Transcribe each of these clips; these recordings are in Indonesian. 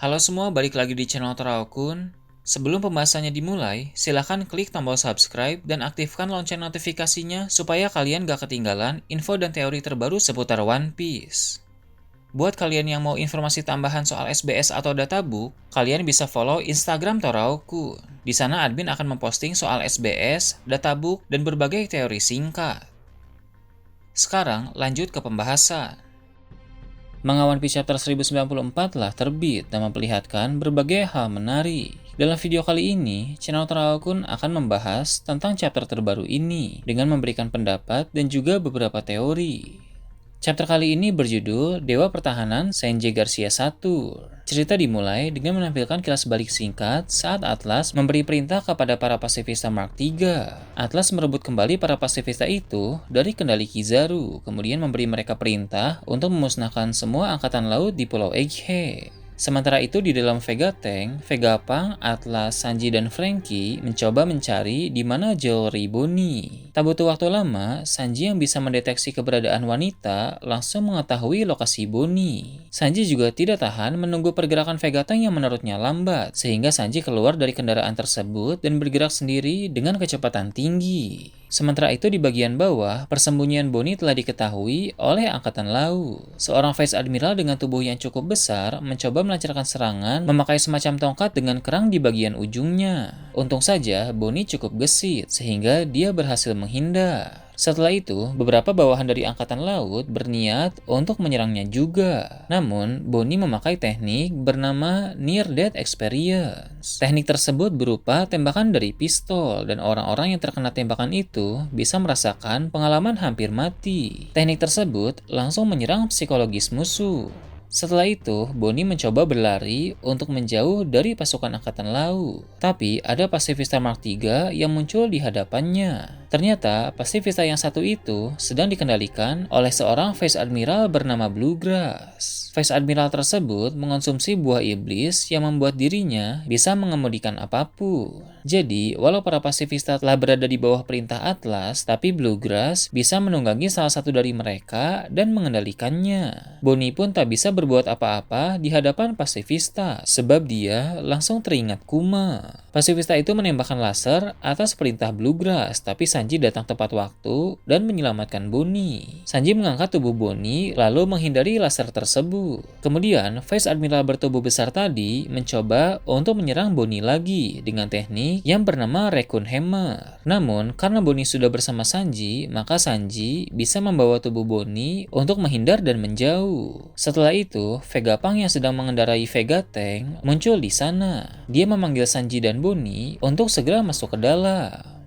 Halo semua, balik lagi di channel Teraokun. Sebelum pembahasannya dimulai, silahkan klik tombol subscribe dan aktifkan lonceng notifikasinya supaya kalian gak ketinggalan info dan teori terbaru seputar One Piece. Buat kalian yang mau informasi tambahan soal SBS atau databook, kalian bisa follow Instagram Teraokun. Di sana admin akan memposting soal SBS, databook, dan berbagai teori singkat. Sekarang lanjut ke pembahasan. Manga One Piece Chapter 1094 telah terbit dan memperlihatkan berbagai hal menarik. Dalam video kali ini, channel Teraokun akan membahas tentang chapter terbaru ini dengan memberikan pendapat dan juga beberapa teori. Chapter kali ini berjudul Dewa Pertahanan Sanjay Garcia Satur. Cerita dimulai dengan menampilkan kilas balik singkat saat Atlas memberi perintah kepada para pasifista Mark III. Atlas merebut kembali para pasifista itu dari kendali Kizaru, kemudian memberi mereka perintah untuk memusnahkan semua angkatan laut di Pulau Egghead. Sementara itu di dalam Vega Tank, Vegapunk, Atlas, Sanji, dan Franky mencoba mencari di mana jewelry Bonnie. Tak butuh waktu lama, Sanji yang bisa mendeteksi keberadaan wanita langsung mengetahui lokasi Bonnie. Sanji juga tidak tahan menunggu pergerakan Vega Tank yang menurutnya lambat, sehingga Sanji keluar dari kendaraan tersebut dan bergerak sendiri dengan kecepatan tinggi. Sementara itu di bagian bawah, persembunyian Bonnie telah diketahui oleh Angkatan Laut. Seorang Vice Admiral dengan tubuh yang cukup besar mencoba melancarkan serangan memakai semacam tongkat dengan kerang di bagian ujungnya. Untung saja Bonnie cukup gesit sehingga dia berhasil menghindar. Setelah itu, beberapa bawahan dari Angkatan Laut berniat untuk menyerangnya juga. Namun, Bonnie memakai teknik bernama Near Death Experience. Teknik tersebut berupa tembakan dari pistol, dan orang-orang yang terkena tembakan itu bisa merasakan pengalaman hampir mati. Teknik tersebut langsung menyerang psikologis musuh. Setelah itu, Bonnie mencoba berlari untuk menjauh dari pasukan Angkatan Laut. Tapi ada pasifista Mark III yang muncul di hadapannya. Ternyata, pasifista yang satu itu sedang dikendalikan oleh seorang Vice Admiral bernama Bluegrass. Vice Admiral tersebut mengonsumsi buah iblis yang membuat dirinya bisa mengemudikan apapun. Jadi, walau para pasifista telah berada di bawah perintah Atlas, tapi Bluegrass bisa menunggangi salah satu dari mereka dan mengendalikannya. Bonnie pun tak bisa berbuat apa-apa di hadapan pasifista, sebab dia langsung teringat Kuma. Pasifista itu menembakkan laser atas perintah Bluegrass, tapi Sanji datang tepat waktu dan menyelamatkan Bonnie. Sanji mengangkat tubuh Bonnie lalu menghindari laser tersebut. Kemudian, Vice Admiral bertubuh besar tadi mencoba untuk menyerang Bonnie lagi dengan teknik yang bernama Raccoon Hammer. Namun, karena Bonnie sudah bersama Sanji, maka Sanji bisa membawa tubuh Bonnie untuk menghindar dan menjauh. Setelah itu, Vegapunk yang sedang mengendarai Vega Tank muncul di sana. Dia memanggil Sanji dan Bonnie untuk segera masuk ke dalam.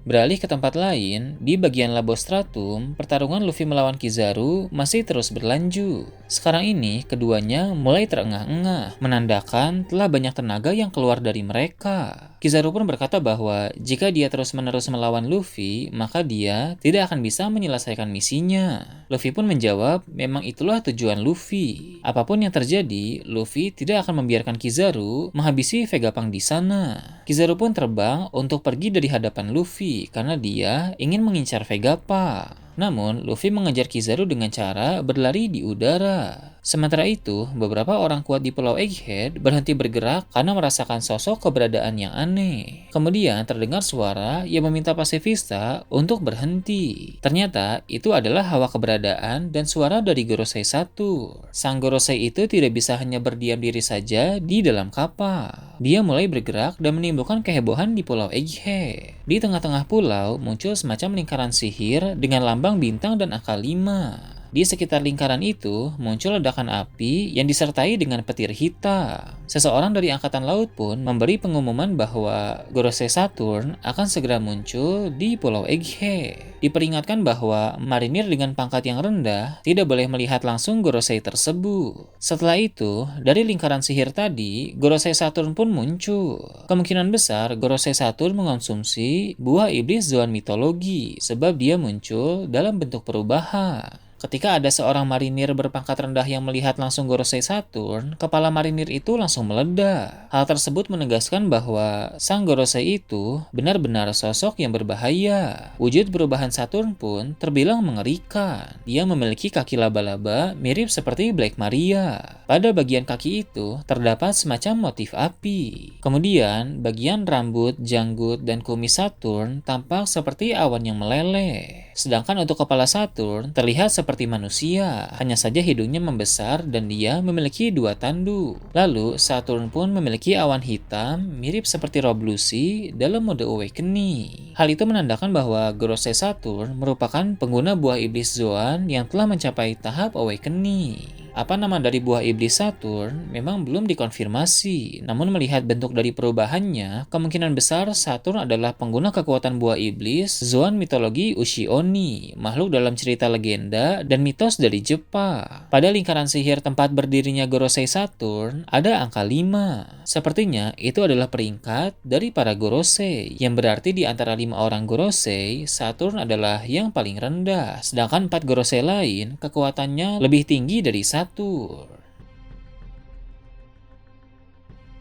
Beralih ke tempat lain, di bagian Labo Stratum, pertarungan Luffy melawan Kizaru masih terus berlanjut. Sekarang ini, keduanya mulai terengah-engah, menandakan telah banyak tenaga yang keluar dari mereka. Kizaru pun berkata bahwa jika dia terus-menerus melawan Luffy, maka dia tidak akan bisa menyelesaikan misinya. Luffy pun menjawab, memang itulah tujuan Luffy. Apapun yang terjadi, Luffy tidak akan membiarkan Kizaru menghabisi Vegapunk di sana. Kizaru pun terbang untuk pergi dari hadapan Luffy karena dia ingin mengincar Vegapunk. Namun, Luffy mengejar Kizaru dengan cara berlari di udara. Sementara itu, beberapa orang kuat di Pulau Egghead berhenti bergerak karena merasakan sosok keberadaan yang aneh. Kemudian terdengar suara yang meminta pasifista untuk berhenti. Ternyata itu adalah hawa keberadaan dan suara dari Gorosei Satur. Sang Gorosei itu tidak bisa hanya berdiam diri saja di dalam kapal. Dia mulai bergerak dan menimbulkan kehebohan di Pulau Egghead. Di tengah-tengah pulau muncul semacam lingkaran sihir dengan lambang bintang dan angka 5. Di sekitar lingkaran itu muncul ledakan api yang disertai dengan petir hitam. Seseorang dari Angkatan Laut pun memberi pengumuman bahwa Gorosei Saturn akan segera muncul di Pulau Egghead. Diperingatkan bahwa marinir dengan pangkat yang rendah tidak boleh melihat langsung Gorosei tersebut. Setelah itu, dari lingkaran sihir tadi, Gorosei Saturn pun muncul. Kemungkinan besar Gorosei Saturn mengonsumsi buah iblis Zoan mitologi sebab dia muncul dalam bentuk perubahan. ketika ada seorang marinir berpangkat rendah yang melihat langsung Gorosei Saturn, kepala marinir itu langsung meledak. Hal tersebut menegaskan bahwa sang Gorosei itu benar-benar sosok yang berbahaya. Wujud perubahan Saturn pun terbilang mengerikan. Dia memiliki kaki laba-laba mirip seperti Black Maria. Pada bagian kaki itu terdapat semacam motif api. Kemudian, bagian rambut, janggut, dan kumis Saturn tampak seperti awan yang meleleh. Sedangkan untuk kepala Saturn terlihat seperti manusia, hanya saja hidungnya membesar dan dia memiliki 2 tandu. Lalu, Saturn pun memiliki awan hitam mirip seperti Rob Lucy dalam mode Awakening. Hal itu menandakan bahwa Gorosei Saturn merupakan pengguna buah iblis Zoan yang telah mencapai tahap Awakening. Apa nama dari buah iblis Saturn memang belum dikonfirmasi, namun melihat bentuk dari perubahannya, kemungkinan besar Saturn adalah pengguna kekuatan buah iblis Zoan mitologi Ushi-Oni, makhluk dalam cerita legenda dan mitos dari Jepang. Pada lingkaran sihir tempat berdirinya Gorosei Saturn, ada angka 5. Sepertinya itu adalah peringkat dari para Gorosei, yang berarti di antara 5 orang Gorosei, Saturn adalah yang paling rendah, sedangkan 4 Gorosei lain kekuatannya lebih tinggi dari Saturn.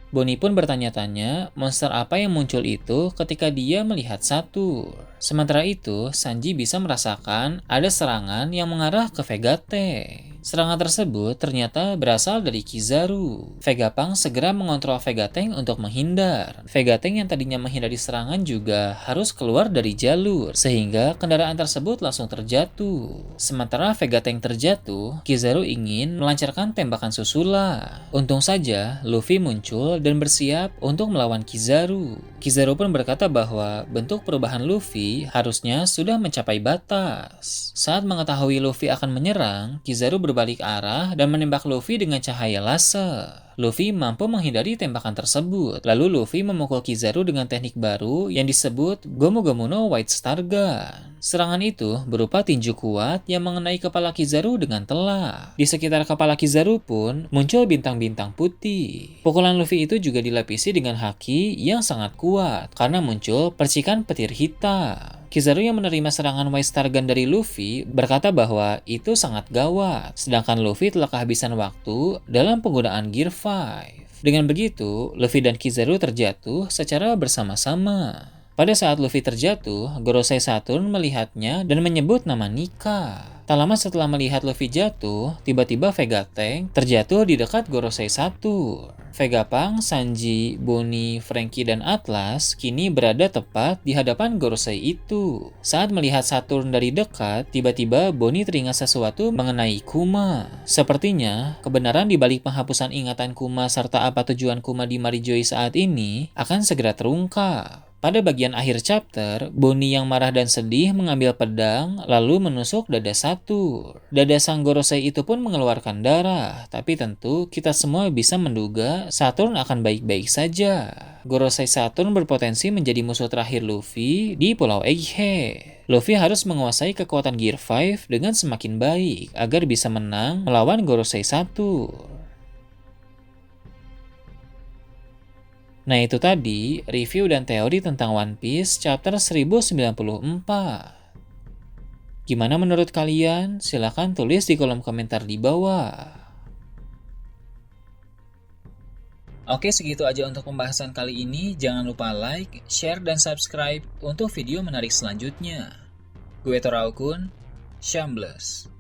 Bonnie pun bertanya-tanya monster apa yang muncul itu ketika dia melihat Saturn. Sementara itu, Sanji bisa merasakan ada serangan yang mengarah ke Vegapunk. Serangan tersebut ternyata berasal dari Kizaru. Vegapunk segera mengontrol Vegapunk untuk menghindar. Vegapunk yang tadinya menghindari serangan juga harus keluar dari jalur, sehingga kendaraan tersebut langsung terjatuh. Sementara Vegapunk terjatuh, Kizaru ingin melancarkan tembakan susulan. Untung saja, Luffy muncul dan bersiap untuk melawan Kizaru. Kizaru pun berkata bahwa bentuk perubahan Luffy harusnya sudah mencapai batas. Saat mengetahui Luffy akan menyerang, Kizaru berbalik arah dan menembak Luffy dengan cahaya laser. Luffy mampu menghindari tembakan tersebut. Lalu Luffy memukul Kizaru dengan teknik baru yang disebut Gomu Gomu no White Star Gun. Serangan itu berupa tinju kuat yang mengenai kepala Kizaru dengan telak. Di sekitar kepala Kizaru pun muncul bintang-bintang putih. Pukulan Luffy itu juga dilapisi dengan haki yang sangat kuat karena muncul percikan petir hitam. Kizaru yang menerima serangan White Star Gun dari Luffy berkata bahwa itu sangat gawat, sedangkan Luffy telah kehabisan waktu dalam penggunaan Gear 5. Dengan begitu, Luffy dan Kizaru terjatuh secara bersama-sama. Pada saat Luffy terjatuh, Gorosei Saturn melihatnya dan menyebut nama Nika. Tak lama setelah melihat Luffy jatuh, tiba-tiba Vegapunk terjatuh di dekat Gorosei Saturn. Vegapunk, Sanji, Bonnie, Franky, dan Atlas kini berada tepat di hadapan Gorosei itu. Saat melihat Saturn dari dekat, tiba-tiba Bonnie teringat sesuatu mengenai Kuma. Sepertinya, kebenaran di balik penghapusan ingatan Kuma serta apa tujuan Kuma di Marijoi saat ini akan segera terungkap. Pada bagian akhir chapter, Bonnie yang marah dan sedih mengambil pedang lalu menusuk dada Saturn. Dada sang Gorosei itu pun mengeluarkan darah, tapi tentu kita semua bisa menduga Saturn akan baik-baik saja. Gorosei Saturn berpotensi menjadi musuh terakhir Luffy di Pulau Egghead. Luffy harus menguasai kekuatan Gear 5 dengan semakin baik agar bisa menang melawan Gorosei Saturn. Nah itu tadi review dan teori tentang One Piece chapter 1094. Gimana menurut kalian? Silahkan tulis di kolom komentar di bawah. Oke, segitu aja untuk pembahasan kali ini. Jangan lupa like, share, dan subscribe untuk video menarik selanjutnya. Gue Toraukun, Shambles.